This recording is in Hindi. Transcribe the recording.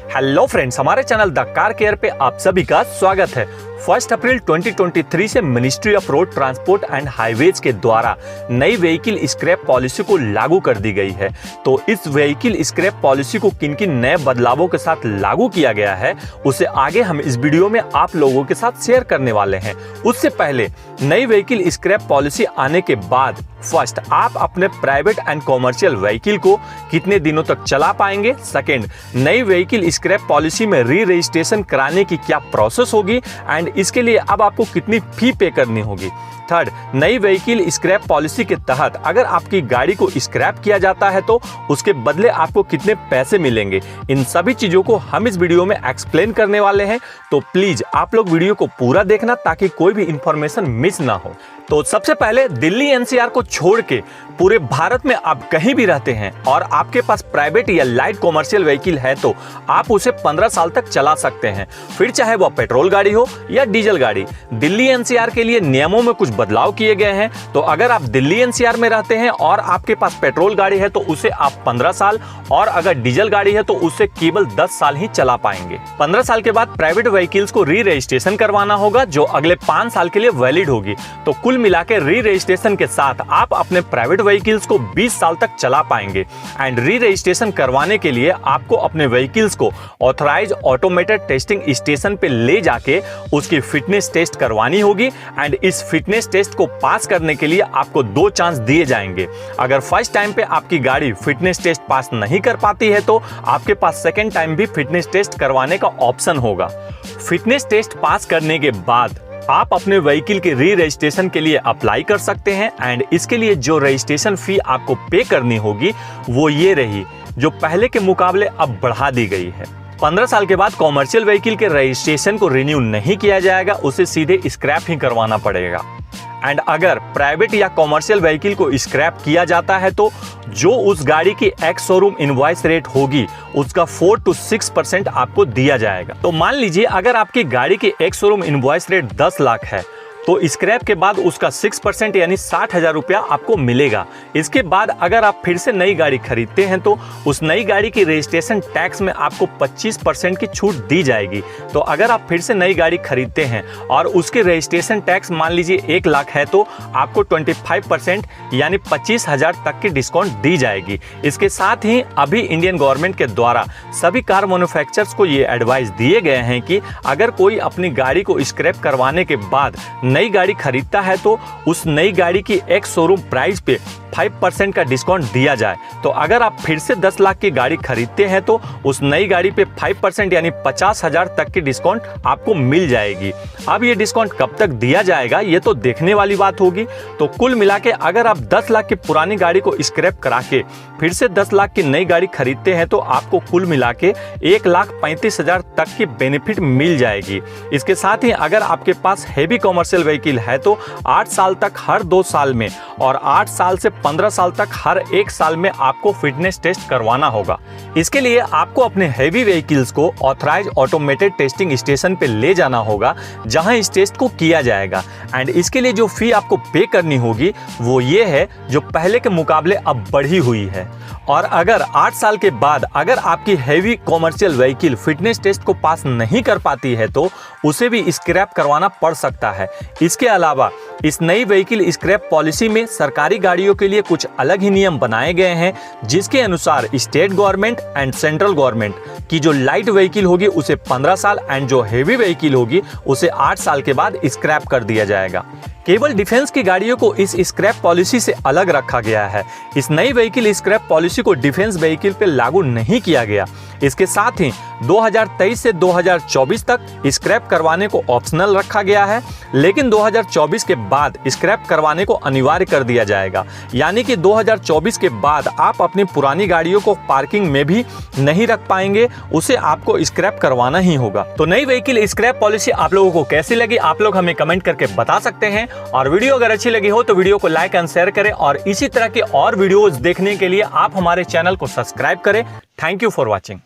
हेलो फ्रेंड्स, हमारे चैनल द कार केयर पे आप सभी का स्वागत है। 1 अप्रैल 2023 से ministry of road transport and highways के द्वारा नई व्हीकल स्क्रैप पॉलिसी को लागू कर दी गई है। तो इस व्हीकल स्क्रैप पॉलिसी को किन किन नए बदलावों के साथ लागू किया गया है, उसे आगे हम इस वीडियो में आप लोगों के साथ शेयर करने वाले हैं। उससे पहले नई व्हीकल स्क्रैप पॉलिसी आने के बाद फर्स्ट, आप अपने प्राइवेट एंड कॉमर्शियल व्हीकल को कितने दिनों तक चला पाएंगे। सेकंड, नई व्हीकल स्क्रैप पॉलिसी में री रजिस्ट्रेशन कराने की क्या प्रोसेस होगी एंड इसके लिए अब आपको कितनी फी पे करनी होगी। थर्ड, नई व्हीकल स्क्रैप पॉलिसी के तहत अगर आपकी गाड़ी को स्क्रैप किया जाता है तो उसके बदले आपको कितने पैसे मिलेंगे। इन सभी चीजों को हम इस वीडियो में एक्सप्लेन करने वाले हैं, तो प्लीज आप लोग वीडियो को पूरा देखना ताकि कोई भी इंफॉर्मेशन मिस ना हो। तो सबसे पहले दिल्ली एनसीआर को छोड़ के पूरे भारत में आप कहीं भी रहते हैं और आपके पास प्राइवेट या लाइट कॉमर्शियल व्हीकल है तो आप उसे 15 साल तक चला सकते हैं, फिर चाहे वह पेट्रोल गाड़ी हो या डीजल गाड़ी। दिल्ली एनसीआर के लिए नियमों में कुछ बदलाव किए गए हैं। तो अगर आप दिल्ली एनसीआर में रहते हैं और आपके पास पेट्रोल गाड़ी है तो उसे आप 15 साल और अगर डीजल गाड़ी है तो उसे केवल 10 साल ही चला पाएंगे। 15 साल के बाद प्राइवेट व्हीकल्स को री रजिस्ट्रेशन करवाना होगा जो अगले 5 साल के लिए वैलिड होगी। तो कुल मिलाकर री रजिस्ट्रेशन के साथ आप अपने प्राइवेट व्हीकल्स को 20 साल तक चला पाएंगे। एंड री रजिस्ट्रेशन करवाने के लिए आपको अपने व्हीकल्स को ऑथराइज ऑटोमेटेड टेस्टिंग स्टेशन पे ले जाके उसकी फिटनेस टेस्ट करवानी होगी। एंड इस फिटनेस टेस्ट को पास करने के लिए आपको 2 चांस दिए जाएंगे। अगर फर्स्ट टाइम पे आपकी गाड़ी फिटनेस टेस्ट पास नहीं कर पाती है तो आपके पास सेकेंड टाइम भी फिटनेस टेस्ट करवाने का ऑप्शन होगा। फिटनेस टेस्ट पास करने के बाद आप अपने व्हीकल के री रजिस्ट्रेशन के लिए अप्लाई कर सकते हैं। एंड इसके लिए जो रजिस्ट्रेशन फी आपको पे करनी होगी वो ये रही, जो पहले के मुकाबले अब बढ़ा दी गई है। 15 साल के बाद कॉमर्शियल व्हीकल के रजिस्ट्रेशन को रिन्यू नहीं किया जाएगा, उसे सीधे स्क्रैप ही करवाना पड़ेगा। एंड अगर प्राइवेट या कॉमर्शियल व्हीकल को स्क्रैप किया जाता है तो जो उस गाड़ी की एक्स शोरूम इनवॉइस रेट होगी उसका 4 to 6% आपको दिया जाएगा। तो मान लीजिए अगर आपकी गाड़ी की ex showroom invoice rate 10 lakh है तो स्क्रैप के बाद उसका 6% यानी 60,000 रुपया आपको मिलेगा। इसके बाद अगर आप फिर से नई गाड़ी खरीदते हैं तो उस नई गाड़ी की रजिस्ट्रेशन टैक्स में आपको 25% की छूट दी जाएगी। तो अगर आप फिर से नई गाड़ी खरीदते हैं और उसके रजिस्ट्रेशन टैक्स मान लीजिए 1 लाख है तो आपको 25% यानी 25,000 तक की डिस्काउंट दी जाएगी। इसके साथ ही अभी इंडियन गवर्नमेंट के द्वारा सभी कार मैन्युफैक्चरर्स को ये एडवाइस दिए गए हैं कि अगर कोई अपनी गाड़ी को स्क्रैप करवाने के बाद नई गाड़ी खरीदता है तो उस नई गाड़ी की एक्स शोरूम प्राइस पे 5% का डिस्काउंट दिया जाए। तो अगर आप फिर से 10 लाख की गाड़ी खरीदते हैं तो उस नई गाड़ी पे 5% यानी 50,000 तक की डिस्काउंट आपको मिल जाएगी। अब ये डिस्काउंट कब तक दिया जाएगा ये तो देखने वाली बात होगी। तो कुल मिला के अगर आप 10 लाख की पुरानी गाड़ी को स्क्रैप करा के फिर से 10 लाख की नई गाड़ी खरीदते हैं तो आपको कुल मिला के 1,35,000 तक की बेनिफिट मिल जाएगी। इसके साथ ही अगर आपके पास हेवी कॉमर्शियल व्हीकल है तो 8 साल तक हर 2 साल में और 8 साल से 15 साल तक हर 1 साल में आपको फिटनेस टेस्ट करवाना होगा। इसके लिए आपको अपने हेवी व्हीकल्स को ऑथराइज ऑटोमेटेड टेस्टिंग स्टेशन पे ले जाना होगा जहां इस टेस्ट को किया जाएगा। एंड इसके लिए जो फी आपको पे करनी होगी वो ये है जो पहले के मुकाबले अब बढ़ी हुई है। और अगर 8 साल के बाद अगर आपकी heavy commercial vehicle fitness test को पास नहीं कर पाती है तो उसे भी स्क्रैप करवाना पड़ सकता है। इसके अलावा इस नई व्हीकल स्क्रैप पॉलिसी में सरकारी गाड़ियों के लिए कुछ अलग ही नियम बनाए गए हैं, जिसके अनुसार state government and central government की जो लाइट व्हीकल होगी उसे 15 साल एंड जो हेवी व्हीकल होगी उसे 8 साल के बाद स्क्रैप कर दिया जाएगा। केवल डिफेंस की गाड़ियों को इस स्क्रैप पॉलिसी से अलग रखा गया है। इस नई व्हीकल स्क्रैप पॉलिसी को डिफेंस व्हीकल पे लागू नहीं किया गया। इसके साथ ही 2023 से 2024 तक स्क्रैप करवाने को ऑप्शनल रखा गया है, लेकिन 2024 के बाद स्क्रैप करवाने को अनिवार्य कर दिया जाएगा। यानी कि 2024 के बाद आप अपनी पुरानी गाड़ियों को पार्किंग में भी नहीं रख पाएंगे, उसे आपको स्क्रैप करवाना ही होगा। तो नई व्हीकल स्क्रैप पॉलिसी आप लोगों को कैसी लगी आप लोग हमें कमेंट करके बता सकते हैं। और वीडियो अगर अच्छी लगी हो तो वीडियो को लाइक एंड शेयर करें और इसी तरह के और वीडियोस देखने के लिए आप हमारे चैनल को सब्सक्राइब करें। Thank you for watching.